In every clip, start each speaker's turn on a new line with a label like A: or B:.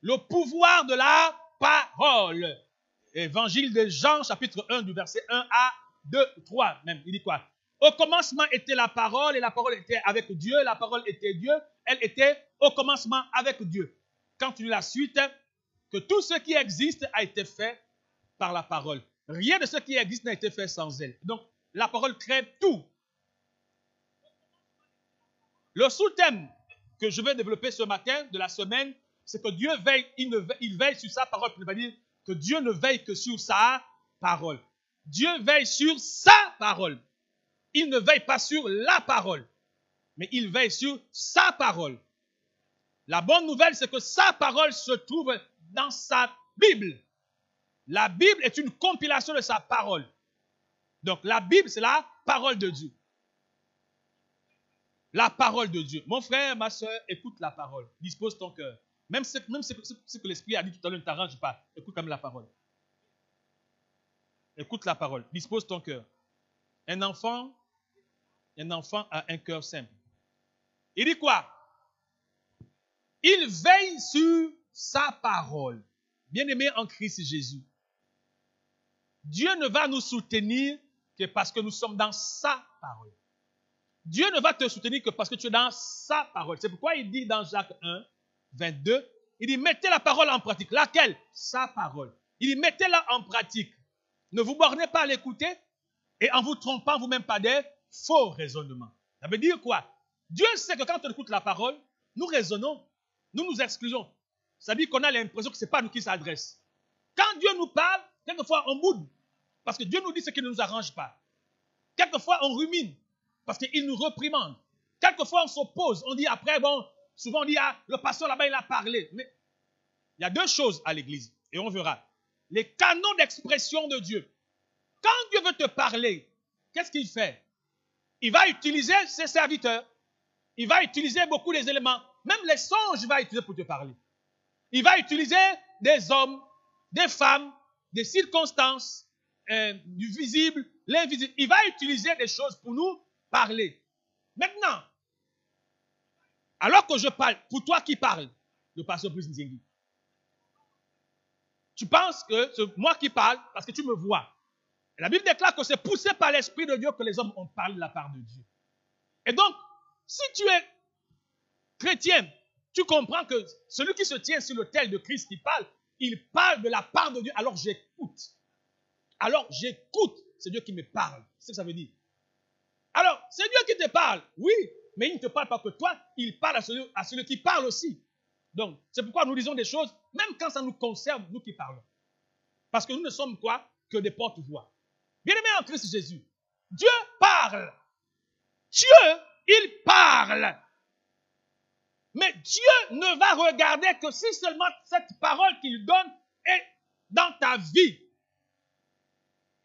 A: Le pouvoir de la parole. Évangile de Jean, chapitre 1, du verset 1 à 2, 3 même. Il dit quoi? Au commencement était la parole, et la parole était avec Dieu, la parole était Dieu, elle était au commencement avec Dieu. Quand tu lis la suite, que tout ce qui existe a été fait par la parole. Rien de ce qui existe n'a été fait sans elle. Donc, la parole crée tout. Le sous-thème que je vais développer ce matin de la semaine, c'est que Dieu veille, il veille sur sa parole. Il va dire que Dieu ne veille que sur sa parole. Dieu veille sur sa parole. Il ne veille pas sur la parole, mais il veille sur sa parole. La bonne nouvelle, c'est que sa parole se trouve dans sa Bible. La Bible est une compilation de sa parole. Donc la Bible, c'est la parole de Dieu. La parole de Dieu. Mon frère, ma soeur, écoute la parole. Dispose ton cœur. Même ce que l'Esprit a dit tout à l'heure ne t'arrange pas. Écoute quand même la parole. Écoute la parole. Dispose ton cœur. Un enfant a un cœur simple. Il dit quoi? Il veille sur sa parole. Bien-aimé en Christ Jésus. Dieu ne va nous soutenir que parce que nous sommes dans sa parole. Dieu ne va te soutenir que parce que tu es dans sa parole. C'est pourquoi il dit dans Jacques 1, 22, il dit mettez la parole en pratique. Laquelle? Sa parole. Il dit mettez-la en pratique. Ne vous bornez pas à l'écouter et en vous trompant vous-même pas des faux raisonnements. Ça veut dire quoi? Dieu sait que quand on écoute la parole, nous raisonnons, nous nous excluons. Ça veut dire qu'on a l'impression que ce n'est pas nous qui s'adresse. Quand Dieu nous parle, quelquefois on boude. Parce que Dieu nous dit ce qui ne nous arrange pas. Quelquefois on rumine. Parce qu'il nous reprimande. Quelquefois on s'oppose. On dit après, bon, souvent on dit, ah, le pasteur là-bas il a parlé. Mais il y a deux choses à l'église. Et on verra. Les canons d'expression de Dieu. Quand Dieu veut te parler, qu'est-ce qu'il fait? Il va utiliser ses serviteurs. Il va utiliser beaucoup des éléments. Même les songes, il va utiliser pour te parler. Il va utiliser des hommes, des femmes, des circonstances, du visible, l'invisible. Il va utiliser des choses pour nous parler. Maintenant, alors que je parle, pour toi qui parle, le pasteur Bruce Nzengi, tu penses que c'est moi qui parle parce que tu me vois. Et la Bible déclare que c'est poussé par l'Esprit de Dieu que les hommes ont parlé de la part de Dieu. Et donc, si tu es chrétien, tu comprends que celui qui se tient sur l'autel de Christ qui parle, il parle de la part de Dieu, alors j'écoute. Alors j'écoute, c'est Dieu qui me parle. C'est ce que ça veut dire. Alors, c'est Dieu qui te parle, oui, mais il ne te parle pas que toi, il parle à celui qui parle aussi. Donc, c'est pourquoi nous disons des choses, même quand ça nous concerne, nous qui parlons. Parce que nous ne sommes quoi? Que des porte-voix. Bien-aimés en Christ Jésus, Dieu parle. Dieu, il parle. Mais Dieu ne va regarder que si seulement cette parole qu'il donne est dans ta vie.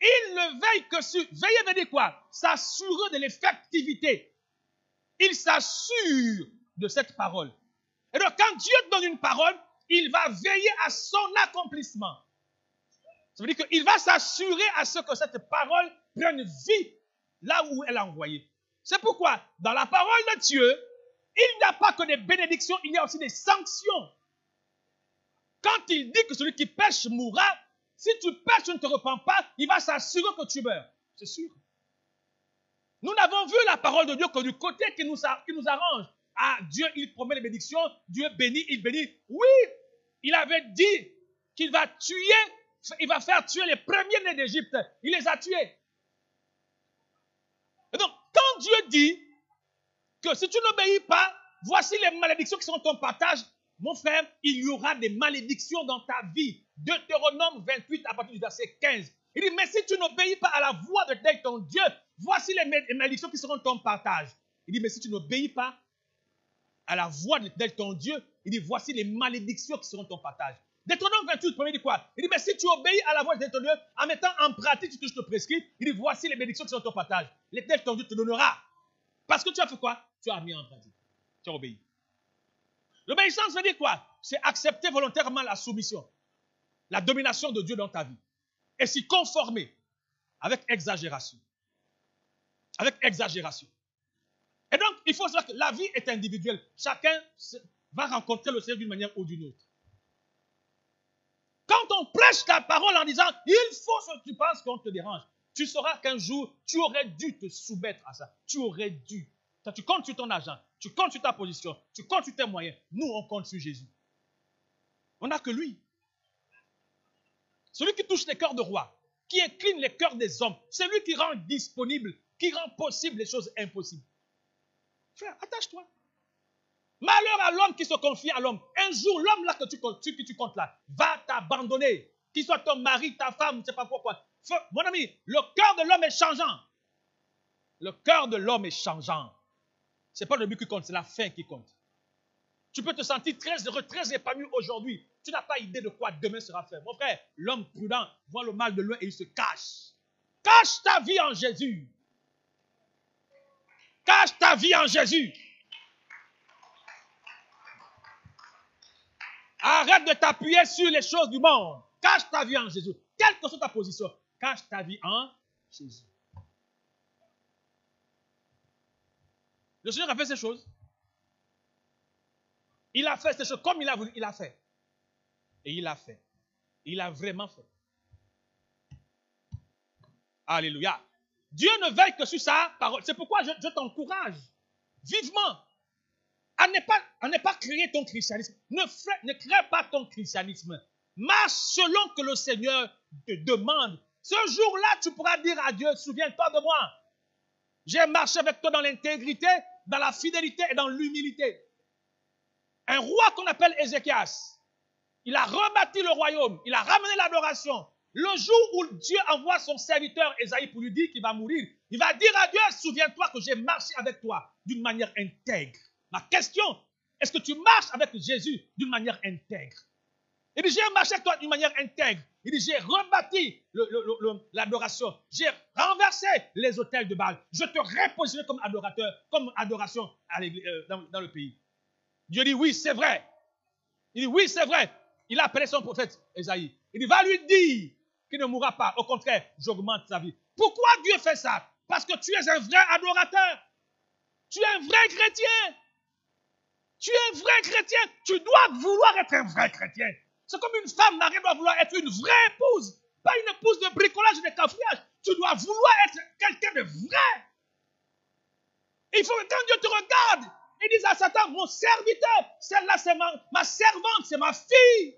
A: Il ne veille que sur... Veiller veut dire quoi? S'assurer de l'effectivité. Il s'assure de cette parole. Et donc, quand Dieu te donne une parole, il va veiller à son accomplissement. Ça veut dire qu'il va s'assurer à ce que cette parole prenne vie là où elle est envoyée. C'est pourquoi, dans la parole de Dieu, il n'y a pas que des bénédictions, il y a aussi des sanctions. Quand il dit que celui qui pêche mourra, si tu pêches, tu ne te repens pas, il va s'assurer que tu meurs. C'est sûr. Nous n'avons vu la parole de Dieu que du côté qui nous arrange. Ah, Dieu, il promet les bénédictions, Dieu bénit, il bénit. Oui, il avait dit qu'il va tuer, il va faire tuer les premiers-nés d'Égypte. Il les a tués. Et donc, quand Dieu dit que si tu n'obéis pas, voici les malédictions qui seront ton partage, mon frère, il y aura des malédictions dans ta vie. Deutéronome 28 à partir du verset 15. Il dit, mais si tu n'obéis pas à la voix de ton Dieu, voici les malédictions qui seront ton partage. Il dit, mais si tu n'obéis pas à la voix de ton Dieu, il dit, voici les malédictions qui seront ton partage. Deutéronome 28, premier dit quoi? Il dit, mais si tu obéis à la voix de ton Dieu, en mettant en pratique ce que je te prescris, il dit, voici les bénédictions qui seront ton partage. L'Éternel ton Dieu te donnera. Parce que tu as fait quoi? Tu as mis en pratique. Tu as obéi. L'obéissance veut dire quoi? C'est accepter volontairement la soumission, la domination de Dieu dans ta vie. Et s'y conformer avec exagération. Avec exagération. Et donc, il faut savoir que la vie est individuelle. Chacun va rencontrer le Seigneur d'une manière ou d'une autre. Quand on prêche la parole en disant, il faut ce que tu penses qu'on te dérange, tu sauras qu'un jour, tu aurais dû te soumettre à ça. Tu aurais dû. Quand tu comptes sur ton argent, tu comptes sur ta position, tu comptes sur tes moyens. Nous, on compte sur Jésus. On n'a que lui. Celui qui touche les cœurs de roi, qui incline les cœurs des hommes, c'est lui qui rend disponible, qui rend possible les choses impossibles. Frère, attache-toi. Malheur à l'homme qui se confie à l'homme. Un jour, l'homme là que tu comptes là, va t'abandonner. Qu'il soit ton mari, ta femme, je ne sais pas pourquoi. Mon ami, le cœur de l'homme est changeant. Le cœur de l'homme est changeant. Ce n'est pas le but qui compte, c'est la fin qui compte. Tu peux te sentir très heureux, très épanoui aujourd'hui. Tu n'as pas idée de quoi demain sera fait. Mon frère, l'homme prudent voit le mal de loin et il se cache. Cache ta vie en Jésus. Cache ta vie en Jésus. Arrête de t'appuyer sur les choses du monde. Cache ta vie en Jésus. Quelle que soit ta position, cache ta vie en Jésus. Le Seigneur a fait ces choses. Il a fait ces choses comme il a voulu. Il a fait. Et il a fait. Il a vraiment fait. Alléluia. Dieu ne veille que sur sa parole. C'est pourquoi je t'encourage vivement à ne pas créer ton christianisme. Ne crée pas ton christianisme. Marche selon que le Seigneur te demande. Ce jour-là, tu pourras dire à Dieu, souviens-toi de moi. J'ai marché avec toi dans l'intégrité, dans la fidélité et dans l'humilité. Un roi qu'on appelle Ézéchias, il a rebâti le royaume, il a ramené l'adoration. Le jour où Dieu envoie son serviteur Ésaïe pour lui dire qu'il va mourir, il va dire à Dieu, souviens-toi que j'ai marché avec toi d'une manière intègre. Ma question, est-ce que tu marches avec Jésus d'une manière intègre? Il dit, j'ai marché avec toi d'une manière intègre. Il dit, j'ai rebâti l'adoration. J'ai renversé les autels de Baal. Je te repositionne comme adorateur, comme adoration dans le pays. Dieu dit, oui, c'est vrai. Il dit, oui, c'est vrai. Il a appelé son prophète Ésaïe. Il dit, va lui dire qu'il ne mourra pas. Au contraire, j'augmente sa vie. Pourquoi Dieu fait ça? Parce que tu es un vrai adorateur. Tu es un vrai chrétien. Tu es un vrai chrétien. Tu dois vouloir être un vrai chrétien. C'est comme une femme mariée doit vouloir être une vraie épouse. Pas une épouse de bricolage et de cafouillage. Tu dois vouloir être quelqu'un de vrai. Il faut que quand Dieu te regarde, il dise à Satan, mon serviteur, celle-là c'est ma servante, c'est ma fille.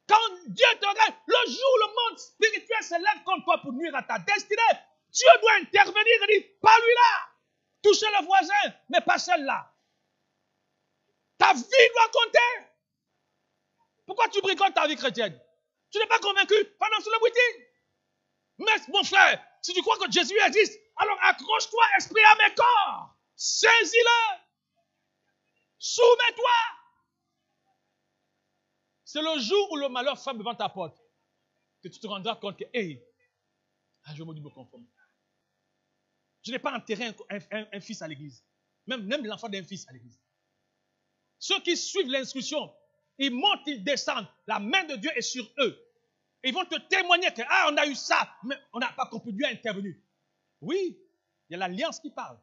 A: Quand Dieu te regarde, le jour où le monde spirituel se lève contre toi pour nuire à ta destinée, Dieu doit intervenir et dire, pas lui là. Toucher le voisin, mais pas celle-là. Ta vie doit compter. Pourquoi tu bricoles ta vie chrétienne? Tu n'es pas convaincu pendant ce meeting. Mais mon frère, si tu crois que Jésus existe, alors accroche-toi, esprit à mes corps. Saisis-le. Soumets-toi. C'est le jour où le malheur frappe devant ta porte que tu te rendras compte que, hey, je me dis me conformer. Je n'ai pas enterré un fils à l'église. Même l'enfant d'un fils à l'église. Ceux qui suivent l'instruction, ils montent, ils descendent. La main de Dieu est sur eux. Ils vont te témoigner que, on a eu ça, mais on n'a pas compris. Dieu a intervenu. Oui, il y a l'alliance qui parle.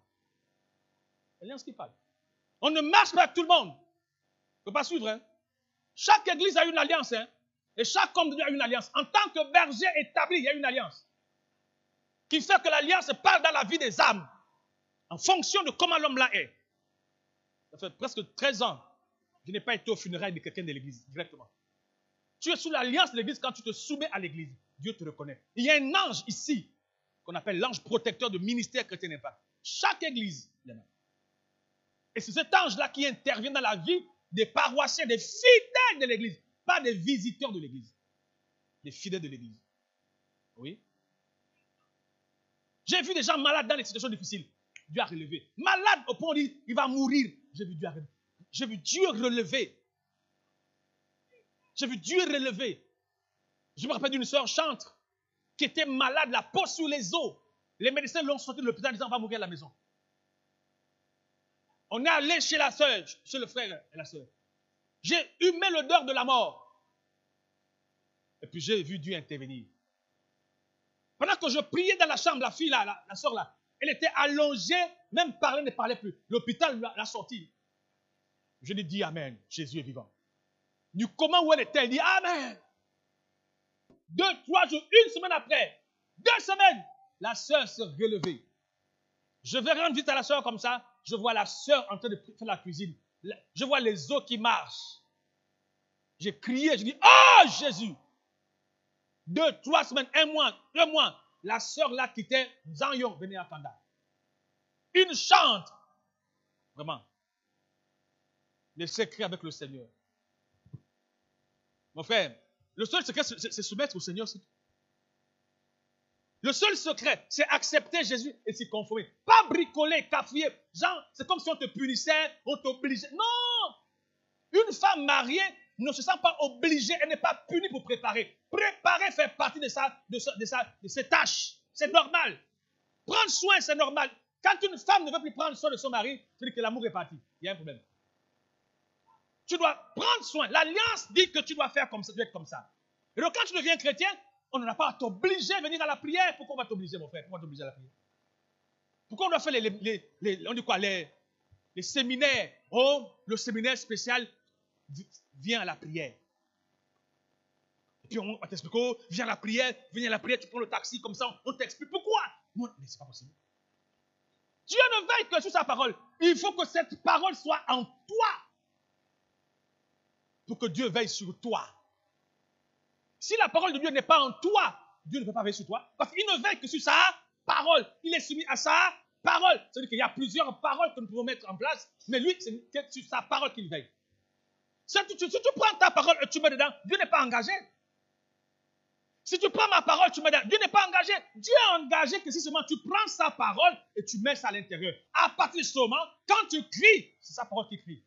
A: L'alliance qui parle. On ne marche pas avec tout le monde. Il ne faut pas suivre. Hein. Chaque église a une alliance. Hein. Et chaque homme de Dieu a une alliance. En tant que berger établi, il y a une alliance. Qui fait que l'alliance parle dans la vie des âmes. En fonction de comment l'homme là est. Ça fait presque 13 ans. Je n'ai pas été au funérailles de quelqu'un de l'église, directement. Tu es sous l'alliance de l'église quand tu te soumets à l'église. Dieu te reconnaît. Il y a un ange ici, qu'on appelle l'ange protecteur de ministère chrétien d'impact. Chaque église, il y en a. Et c'est cet ange-là qui intervient dans la vie des paroissiens, des fidèles de l'église. Pas des visiteurs de l'église. Des fidèles de l'église. Oui. J'ai vu des gens malades dans des situations difficiles. Dieu a relevé. Malade au point où on dit, il va mourir. J'ai vu Dieu relever. J'ai vu Dieu relever. J'ai vu Dieu relever. Je me rappelle d'une sœur chantre qui était malade, la peau sur les os. Les médecins l'ont sorti de l'hôpital en disant, on va mourir à la maison. On est allé chez la sœur, chez le frère et la sœur. J'ai humé l'odeur de la mort. Et puis j'ai vu Dieu intervenir. Pendant que je priais dans la chambre, la fille là, la sœur là, elle était allongée, même parler ne parlait plus. L'hôpital l'a sortie. Je lui ai dit Amen, Jésus est vivant. Du comment où elle était, elle dit Amen. 2, 3 jours, 1 semaine après, 2 semaines, la sœur s'est relevée. Je vais rendre vite à la sœur comme ça. Je vois la sœur en train de faire la cuisine. Je vois les os qui marchent. J'ai crié, je dis, oh Jésus! 2, 3 semaines, 1 mois, 2 mois. La sœur là quittait Zanyong, venait à Kanda. Une chante. Vraiment. Les secrets avec le Seigneur. Mon frère, le seul secret, c'est se mettre au Seigneur. Le seul secret, c'est accepter Jésus et s'y conformer. Pas bricoler, cafouiller. Genre, c'est comme si on te punissait, on t'obligeait. Non! Une femme mariée ne se sent pas obligée, elle n'est pas punie pour préparer. Préparer fait partie de ses tâches. C'est normal. Prendre soin, c'est normal. Quand une femme ne veut plus prendre soin de son mari, c'est-à-dire que l'amour est parti. Il y a un problème. Tu dois prendre soin. L'Alliance dit que tu dois faire comme ça, tu dois être comme ça. Et donc, quand tu deviens chrétien, on n'a pas à t'obliger à venir à la prière. Pourquoi on va t'obliger, mon frère? Pourquoi on va t'obliger à la prière? Pourquoi on doit faire on dit quoi, les séminaires? Oh, le séminaire spécial vient à la prière. Et puis on t'explique, oh, viens à la prière, tu prends le taxi, comme ça, on t'explique pourquoi. Non, mais c'est pas possible. Dieu ne veille que sur sa parole. Il faut que cette parole soit en toi. Pour que Dieu veille sur toi. Si la parole de Dieu n'est pas en toi, Dieu ne peut pas veiller sur toi. Parce qu'il ne veille que sur sa parole. Il est soumis à sa parole. C'est-à-dire qu'il y a plusieurs paroles que nous pouvons mettre en place, mais lui, c'est sur sa parole qu'il veille. Si tu prends ta parole et tu mets dedans, Dieu n'est pas engagé. Si tu prends ma parole, tu mets dedans, Dieu n'est pas engagé. Dieu est engagé que si seulement tu prends sa parole et tu mets ça à l'intérieur. À partir de ce moment, quand tu cries, c'est sa parole qui crie.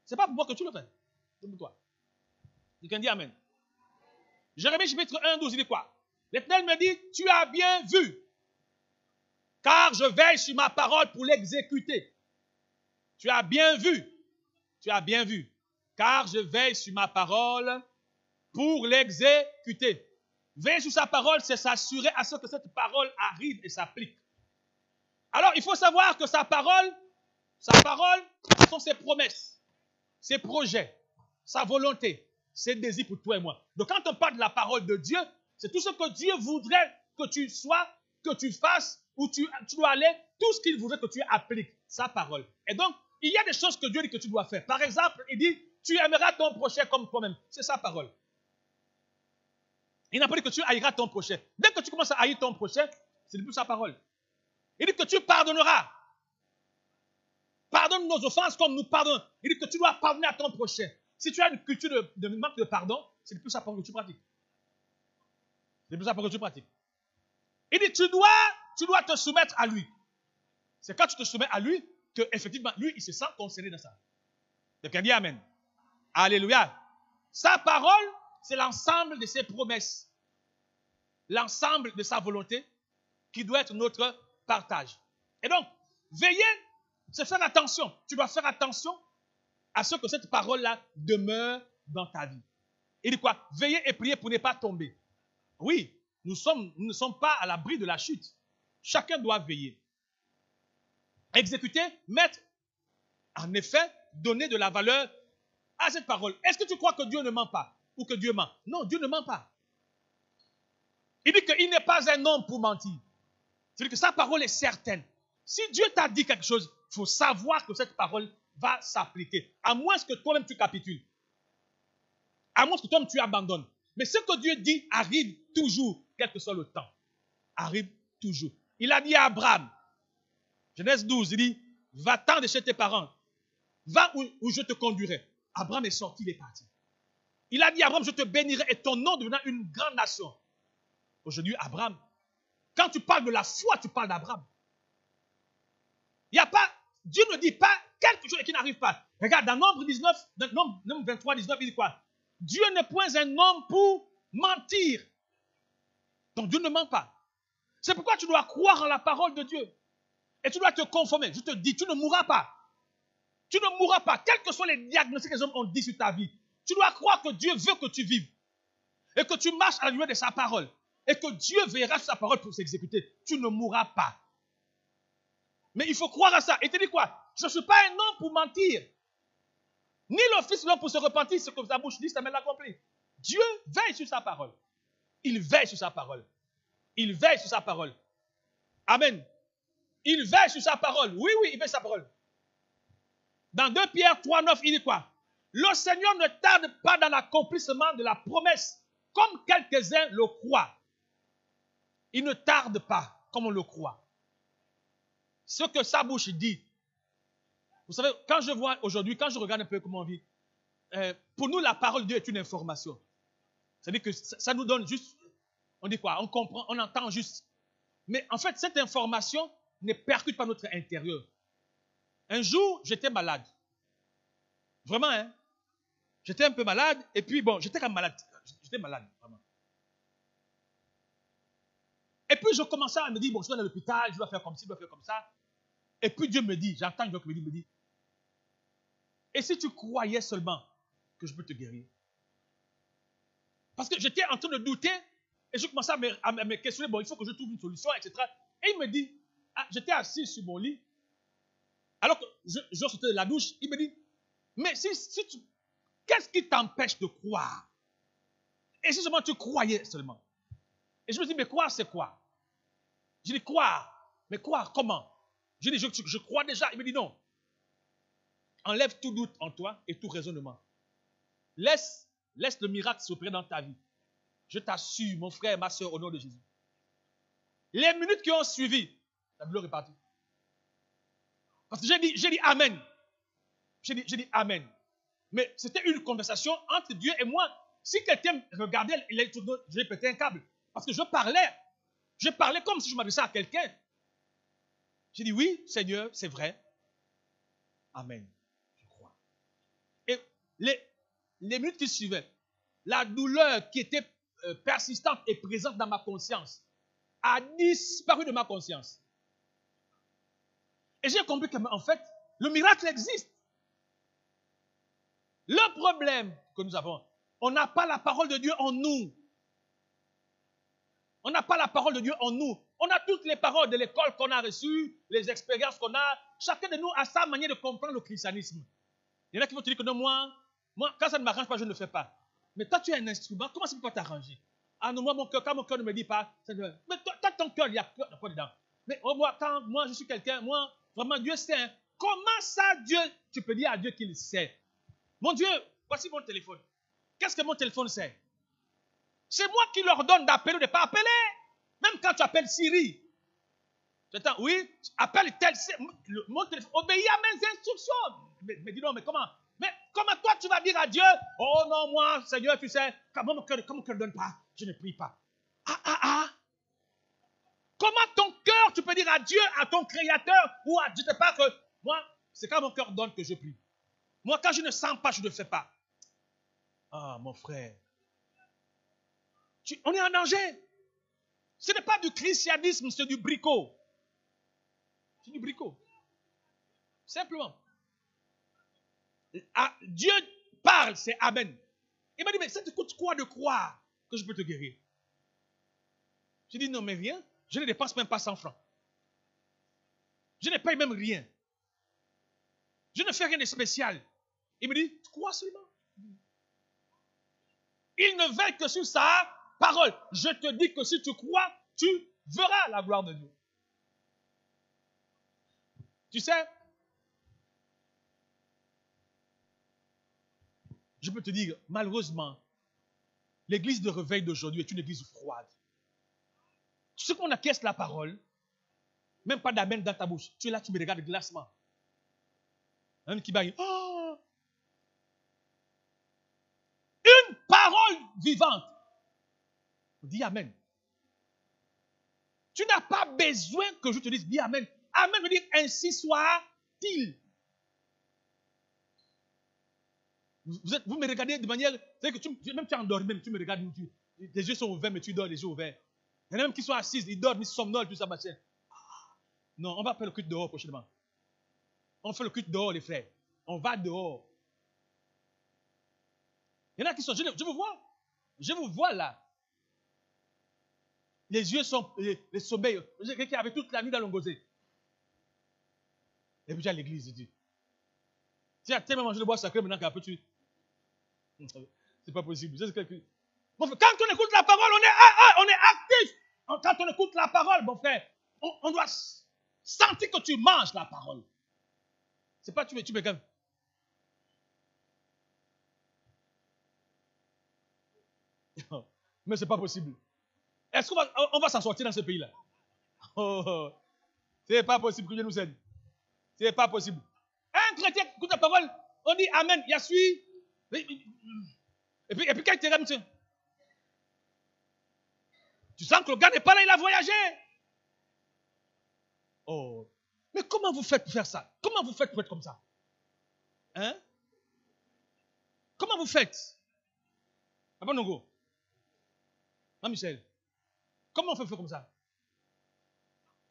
A: Ce n'est pas pour moi que tu le fais. C'est pour toi. Quelqu'un dit Amen. Jérémie chapitre 1, 12, il dit quoi? L'Éternel me dit, tu as bien vu, car je veille sur ma parole pour l'exécuter. Tu as bien vu, car je veille sur ma parole pour l'exécuter. Veiller sur sa parole, c'est s'assurer à ce que cette parole arrive et s'applique. Alors, il faut savoir que sa parole, ce sont ses promesses, ses projets, sa volonté, ses désirs pour toi et moi. Donc, quand on parle de la parole de Dieu, c'est tout ce que Dieu voudrait que tu sois, que tu fasses, où tu dois aller, tout ce qu'il voudrait que tu appliques, sa parole. Et donc, il y a des choses que Dieu dit que tu dois faire. Par exemple, il dit, tu aimeras ton prochain comme toi-même. C'est sa parole. Il n'a pas dit que tu haïras ton prochain. Dès que tu commences à haïr ton prochain, c'est plus sa parole. Il dit que tu pardonneras. Pardonne nos offenses comme nous pardonnons. Il dit que tu dois pardonner à ton prochain. Si tu as une culture de manque de pardon, c'est plus sa parole que tu pratiques. C'est plus sa parole que tu pratiques. Il dit tu dois te soumettre à lui. C'est quand tu te soumets à lui que effectivement lui il se sent concerné dans ça. Quelqu'un dit Amen. Alléluia. Sa parole, c'est l'ensemble de ses promesses, l'ensemble de sa volonté qui doit être notre partage. Et donc, veiller, c'est faire attention. Tu dois faire attention à ce que cette parole-là demeure dans ta vie. Il dit quoi? Veiller et prier pour ne pas tomber. Oui, nous ne sommes pas à l'abri de la chute. Chacun doit veiller. Exécuter, mettre, en effet, donner de la valeur à cette parole. Est-ce que tu crois que Dieu ne ment pas? Ou que Dieu ment? Non, Dieu ne ment pas. Il dit qu'il n'est pas un homme pour mentir. C'est-à-dire que sa parole est certaine. Si Dieu t'a dit quelque chose, il faut savoir que cette parole va s'appliquer. À moins que toi-même tu capitules. À moins que toi-même tu abandonnes. Mais ce que Dieu dit arrive toujours, quel que soit le temps. Arrive toujours. Il a dit à Abraham, Genèse 12, il dit, va-t'en de chez tes parents. Va où je te conduirai. Abraham est sorti, il est parti. Il a dit à Abraham, je te bénirai et ton nom deviendra une grande nation. Aujourd'hui, Abraham, quand tu parles de la foi, tu parles d'Abraham. Il n'y a pas, Dieu ne dit pas quelque chose qui n'arrive pas. Regarde, dans Nombre 23, 19, il dit quoi? Dieu n'est point un homme pour mentir. Donc Dieu ne ment pas. C'est pourquoi tu dois croire en la parole de Dieu. Et tu dois te conformer. Je te dis, tu ne mourras pas. Tu ne mourras pas. Quels que soient les diagnostics que les hommes ont dit sur ta vie, tu dois croire que Dieu veut que tu vives. Et que tu marches à la lumière de sa parole. Et que Dieu veillera sur sa parole pour s'exécuter. Tu ne mourras pas. Mais il faut croire à ça. Et tu dis quoi? Je ne suis pas un homme pour mentir. Ni le Fils de l'homme pour se repentir, ce que sa bouche dit, ça m'a accompli. Dieu veille sur sa parole. Il veille sur sa parole. Il veille sur sa parole. Amen. Il veille sur sa parole. Oui, oui, il veille sur sa parole. Dans 2 Pierre 3,9, il dit quoi? Le Seigneur ne tarde pas dans l'accomplissement de la promesse, comme quelques-uns le croient. Il ne tarde pas, comme on le croit. Ce que sa bouche dit. Vous savez, quand je vois aujourd'hui, quand je regarde un peu comment on vit, pour nous, la parole de Dieu est une information. C'est-à-dire que ça nous donne juste, on dit quoi? On comprend, on entend juste. Mais en fait, cette information ne percute pas notre intérieur. Un jour, j'étais malade. Vraiment, hein? J'étais un peu malade, et puis bon, j'étais quand même malade. J'étais malade, vraiment. Et puis je commençais à me dire, bon, je dois aller à l'hôpital, je dois faire comme ci, je dois faire comme ça. Et puis Dieu me dit, j'entends Dieu me dit, et si tu croyais seulement que je peux te guérir? Parce que j'étais en train de douter, et je commençais à me questionner, bon, il faut que je trouve une solution, etc. Et il me dit, j'étais assis sur mon lit, alors que je sortais de la douche, il me dit, mais si tu, qu'est-ce qui t'empêche de croire? Et si seulement tu croyais seulement? Et je me dis, mais croire, c'est quoi? Je dis, croire. Mais croire, comment? Je dis, je crois déjà. Il me dit, non. Enlève tout doute en toi et tout raisonnement. Laisse le miracle s'opérer dans ta vie. Je t'assure, mon frère, ma soeur, au nom de Jésus. Les minutes qui ont suivi, la douleur est partie. Parce que j'ai dit Amen. J'ai dit Amen. Mais c'était une conversation entre Dieu et moi. Si quelqu'un me regardait, je vais péter un câble. Parce que je parlais comme si je m'adressais à quelqu'un. J'ai dit oui, Seigneur, c'est vrai. Amen. Je crois. Et les minutes qui suivaient, la douleur qui était persistante et présente dans ma conscience a disparu de ma conscience. Et j'ai compris qu'en fait, le miracle existe. Le problème que nous avons, on n'a pas la parole de Dieu en nous. On n'a pas la parole de Dieu en nous. On a toutes les paroles de l'école qu'on a reçues, les expériences qu'on a. Chacun de nous a sa manière de comprendre le christianisme. Il y en a qui vont te dire que non, moi, quand ça ne m'arrange pas, je ne le fais pas. Mais toi, tu es un instrument. Comment ça peut pas t'arranger? Ah non, moi, quand mon cœur ne me dit pas, mais toi, ton cœur, il y a quoi dedans? Mais quand moi, je suis quelqu'un, moi, vraiment, Dieu sait. Hein. Comment ça, Dieu, tu peux dire à Dieu qu'il sait? Mon Dieu, voici mon téléphone. Qu'est-ce que mon téléphone sait? C'est moi qui leur donne d'appeler ou de ne pas appeler. Même quand tu appelles Siri. Oui, appelle tel. Mon téléphone obéit à mes instructions. Mais dis donc, mais comment toi tu vas dire à Dieu, oh non, moi, Seigneur, tu sais, comment mon cœur ne donne pas, je ne prie pas. Comment ton cœur, tu peux dire à Dieu, à ton Créateur, ou à Dieu, pas que moi, c'est quand mon cœur donne que je prie. Moi, quand je ne sens pas, je ne fais pas. Ah, mon frère. On est en danger. Ce n'est pas du christianisme, c'est du bricot. C'est du bricot. Simplement. Dieu parle, c'est Amen. Il m'a dit, mais ça te coûte quoi de croire que je peux te guérir? J'ai dit, non, mais rien. Je ne dépense même pas 100 francs. Je ne paye même rien. Je ne fais rien de spécial. Il me dit, crois seulement. Il ne veille que sur sa parole. Je te dis que si tu crois, tu verras la gloire de Dieu. Tu sais, je peux te dire, malheureusement, l'église de réveil d'aujourd'hui est une église froide. Tu sais qu'on acquiesce la parole, même pas d'amen dans ta bouche. Tu es là, tu me regardes glacement. Un qui va dire, oh! Une parole vivante. Dis Amen. Tu n'as pas besoin que je te dise, dis Amen. Amen veut dire ainsi soit-il. Vous me regardez de manière. C'est que même tu es endormi, même tu me regardes, tes yeux sont ouverts, mais tu dors les yeux ouverts. Il y en a même qui sont assis, ils dorment, ils somnolent, tout ça, machin. Non, on va faire le culte dehors prochainement. On fait le culte dehors, les frères. On va dehors. Il y en a qui sont. Je vous vois. Je vous vois là. Les yeux sont. Les sommeils. J'ai quelqu'un qui avait toute la nuit dans l'ongosé. Et puis à l'église, il dit. Tu as tellement mangé le bois sacré maintenant qu'après tu. C'est pas possible. Mon frère, quand on écoute la parole, on est actif. Quand on écoute la parole, mon frère, on doit sentir que tu manges la parole. C'est pas tu me gagnes. Mais c'est pas possible. Est-ce qu'on va s'en sortir dans ce pays-là? Oh, c'est pas possible que Dieu nous aide. C'est pas possible. Un chrétien écoute la parole, on dit Amen, il a suivi. Et puis quand il te regarde, tu sens que le gars n'est pas là, il a voyagé. Oh. Mais comment vous faites pour faire ça? Comment vous faites pour être comme ça? Hein? Comment vous faites? Papa Nongo. Michel. Comment on fait pour faire comme ça?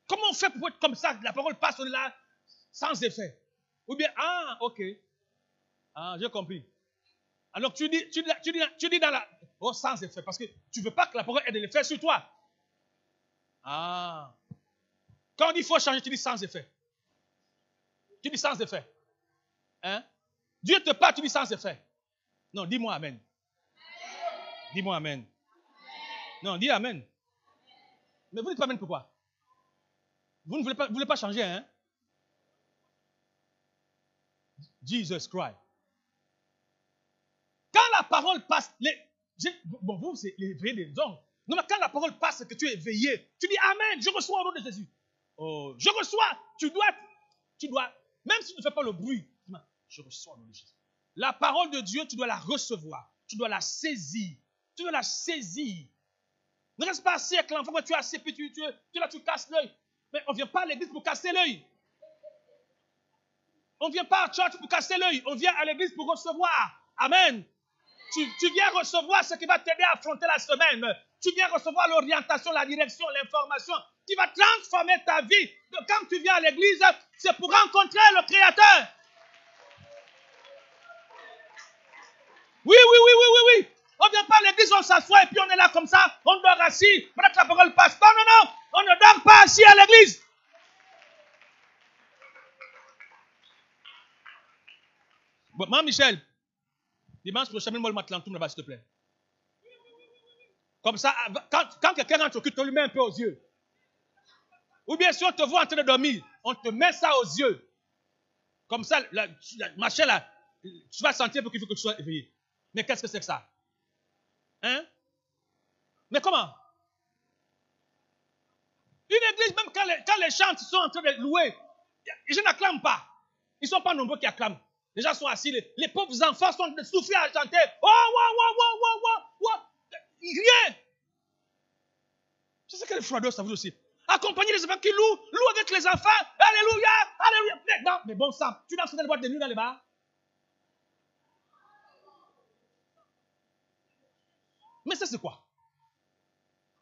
A: Comment on fait pour être comme ça? La parole passe là sans effet. Ou bien, ok. J'ai compris. Alors tu dis dans la... Oh, sans effet. Parce que tu ne veux pas que la parole ait de l'effet sur toi. Quand on dit il faut changer, tu dis sans effet. Tu dis sans effet. Hein? Dieu te parle, tu dis sans effet. Non, dis-moi Amen. Dis-moi Amen. Non, dis Amen. Mais vous ne dites pas Amen pourquoi? Vous ne voulez pas changer, hein? Jesus Christ. Quand la parole passe, vous, c'est les éveillés des hommes. Non, mais quand la parole passe, que tu es éveillé, tu dis Amen, je reçois au nom de Jésus. Oh, je reçois. Tu dois, même si tu ne fais pas le bruit, je reçois au nom de Jésus. La parole de Dieu, tu dois la recevoir. Tu dois la saisir. Tu dois la saisir. Ne reste pas assis avec l'enfant, mais tu es assis, puis tu casses l'œil. Mais on ne vient pas à l'église pour casser l'œil. On ne vient pas à church pour casser l'œil. On vient à l'église pour recevoir. Amen. Tu viens recevoir ce qui va t'aider à affronter la semaine. Tu viens recevoir l'orientation, la direction, l'information qui va transformer ta vie. Donc, quand tu viens à l'église, c'est pour rencontrer le Créateur. Oui. On ne vient pas à l'église, on s'assoit et puis on est là comme ça, on dort assis. Pendant que la parole passe. Non. On ne dort pas assis à l'église. Bon, Maman Michel, dimanche prochain, mets-moi le matlantoum là-bas, s'il te plaît. Comme ça, quand quelqu'un entre, tu te le mets un peu aux yeux. Ou bien si on te voit en train de dormir, on te met ça aux yeux. Comme ça, machin là, tu vas sentir qu'il faut que tu sois éveillé. Mais qu'est-ce que c'est que ça? Hein? Mais comment? Une église, même quand les chants sont en train de louer, les gens n'acclament pas. Ils ne sont pas nombreux qui acclament. Les gens sont assis, les pauvres enfants sont souffrés à chanter. Oh. Rien. C'est ce que les fraudeurs savent aussi. Accompagner les enfants qui louent avec les enfants. Alléluia. Mais bon sang, tu danses dans les boîtes de nuit dans les bars? Mais ça c'est quoi?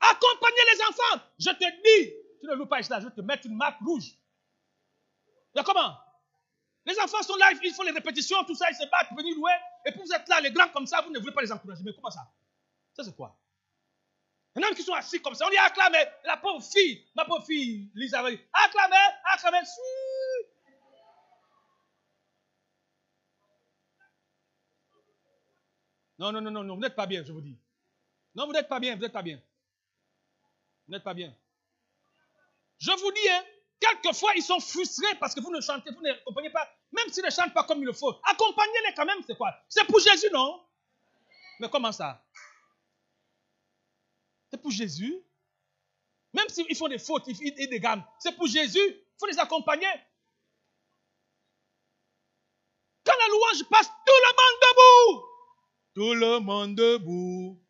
A: Accompagner les enfants. Je te dis, tu ne loues pas là, je vais te mettre une marque rouge. Mais comment? Les enfants sont là, ils font les répétitions, tout ça, ils se battent pour venir louer. Et puis vous êtes là, les grands comme ça, vous ne voulez pas les encourager. Mais comment ça? Ça c'est quoi? Les gens qui sont assis comme ça, on dit acclamer. Ma pauvre fille, Lisa, acclamer. Non, vous n'êtes pas bien, je vous dis. Non, vous n'êtes pas bien. Vous n'êtes pas bien. Je vous dis, quelquefois, ils sont frustrés parce que vous ne chantez, vous ne accompagnez pas. Même s'ils ne chantent pas comme il le faut, accompagnez-les quand même, c'est quoi? C'est pour Jésus, non? Mais comment ça? C'est pour Jésus? Même s'ils font des fautes, ils dégament, c'est pour Jésus, il faut les accompagner. Quand la louange passe, tout le monde debout. Tout le monde debout.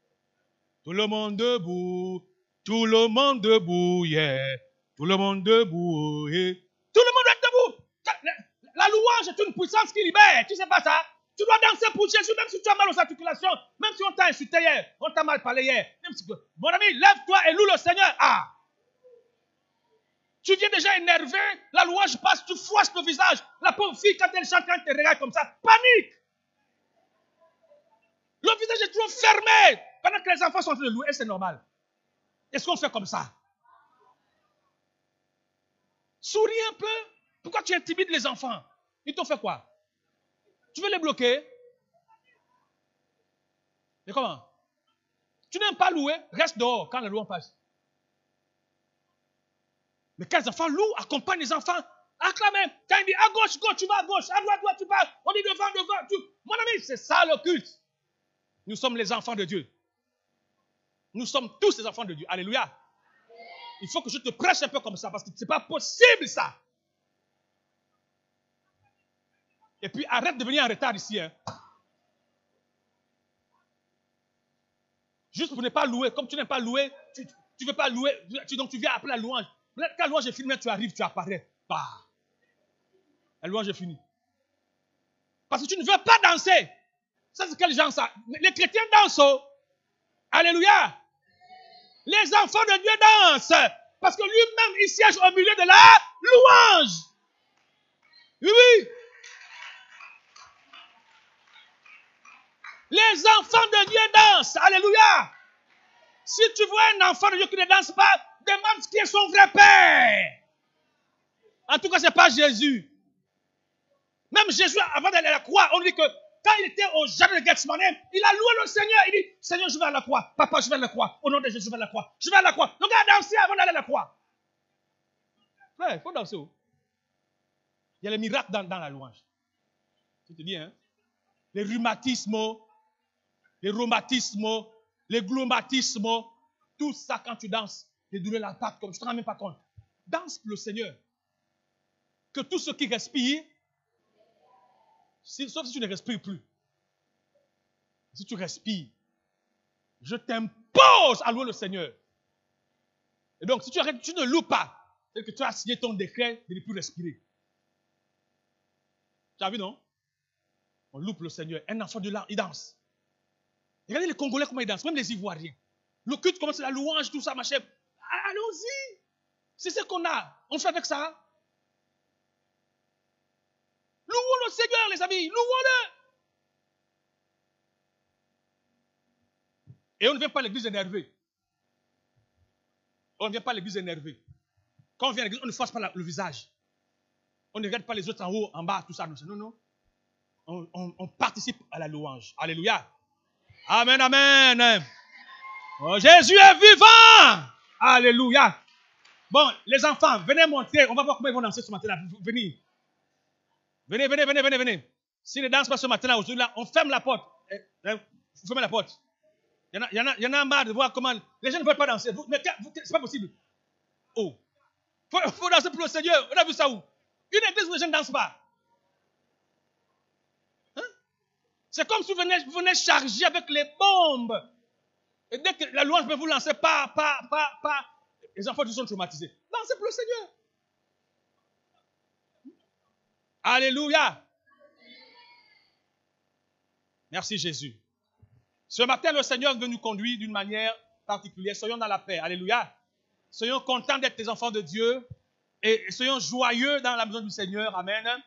A: Tout le monde debout. Tout le monde debout, yeah. Tout le monde debout, yeah. Tout le monde est debout. La louange est une puissance qui libère. Tu ne sais pas ça? Tu dois danser pour Jésus, même si tu as mal aux articulations, même si on t'a insulté hier, on t'a mal parlé hier. Même si... Mon ami, lève-toi et loue le Seigneur. Tu viens déjà énervé, la louange passe, tu froisses le visage. La pauvre fille, quand elle chante, quand elle te regarde comme ça, panique. Le visage est trop fermé. Pendant que les enfants sont en train de louer, c'est normal. Est-ce qu'on fait comme ça? Souris un peu. Pourquoi tu intimides les enfants? Ils t'ont fait quoi? Tu veux les bloquer? Mais comment? Tu n'aimes pas louer, reste dehors quand la louange passe. Mais quand les enfants louent, accompagnent les enfants, acclamez. Quand il dit à gauche, gauche, tu vas à gauche, à droite, droite, tu pars. On dit devant, devant. Mon ami, c'est ça le culte. Nous sommes les enfants de Dieu. Nous sommes tous les enfants de Dieu. Alléluia. Il faut que je te prêche un peu comme ça parce que ce n'est pas possible ça. Et puis arrête de venir en retard ici. Hein. Juste pour ne pas louer. Comme tu n'aimes pas louer, tu ne veux pas louer. Donc tu viens après la louange. Quand la louange est finie, tu arrives, tu apparais. Bah. La louange est finie. Parce que tu ne veux pas danser. Ça, c'est quel genre ça? Les chrétiens dansent. Alléluia. Les enfants de Dieu dansent. Parce que lui-même, il siège au milieu de la louange. Oui, oui. Les enfants de Dieu dansent. Alléluia. Si tu vois un enfant de Dieu qui ne danse pas, demande qui est son vrai père. En tout cas, ce n'est pas Jésus. Même Jésus, avant d'aller à la croix, on dit que quand il était au jardin de Gethsemane, il a loué le Seigneur. Il dit, Seigneur, je vais à la croix. Papa, je vais à la croix. Au nom de Jésus, je vais à la croix. Je vais à la croix. Donc, il a dansé avant d'aller à la croix. Ouais, il faut danser. Il y a les miracles dans la louange. Tu te dis, hein? Les rhumatismes, les rhumatismes, les glomatismes, tout ça quand tu danses, les douleurs la patte, comme tu ne te rends même pas compte. Danse pour le Seigneur. Que tout ce qui respire, sauf si tu ne respires plus. Si tu respires, je t'impose à louer le Seigneur. Et donc, si tu arrêtes, tu ne loues pas, c'est que tu as signé ton décret de ne plus respirer. Tu as vu, non? On loue pour le Seigneur. Un enfant de l'an, il danse. Regardez les Congolais comment ils dansent, même les Ivoiriens. Le culte commence, la louange, tout ça, machin. Allons-y. C'est ce qu'on a. On fait avec ça. Louons le Seigneur, les amis. Louons-le. Et on ne vient pas à l'église énervé. On ne vient pas à l'église énervé. Quand on vient à l'église, on ne force pas le visage. On ne regarde pas les autres en haut, en bas, tout ça. Non, non. On participe à la louange. Alléluia. Amen, amen. Oh, Jésus est vivant. Alléluia. Bon, les enfants, venez montrer. On va voir comment ils vont danser ce matin-là. Venez. Venez. S'ils ne dansent pas ce matin-là, aujourd'hui, on ferme la porte. Vous fermez la porte. Il y en a marre de voir comment les gens ne veulent pas danser. Mais c'est pas possible. Oh. Faut danser pour le Seigneur. On a vu ça où? Une église où les gens ne dansent pas. Hein? C'est comme si vous venez charger avec les bombes. Et dès que la louange peut vous lancer, les enfants sont traumatisés. Dansez pour le Seigneur. Alléluia. Merci Jésus. Ce matin, le Seigneur veut nous conduire d'une manière particulière. Soyons dans la paix. Alléluia. Soyons contents d'être des enfants de Dieu. Et soyons joyeux dans la maison du Seigneur. Amen.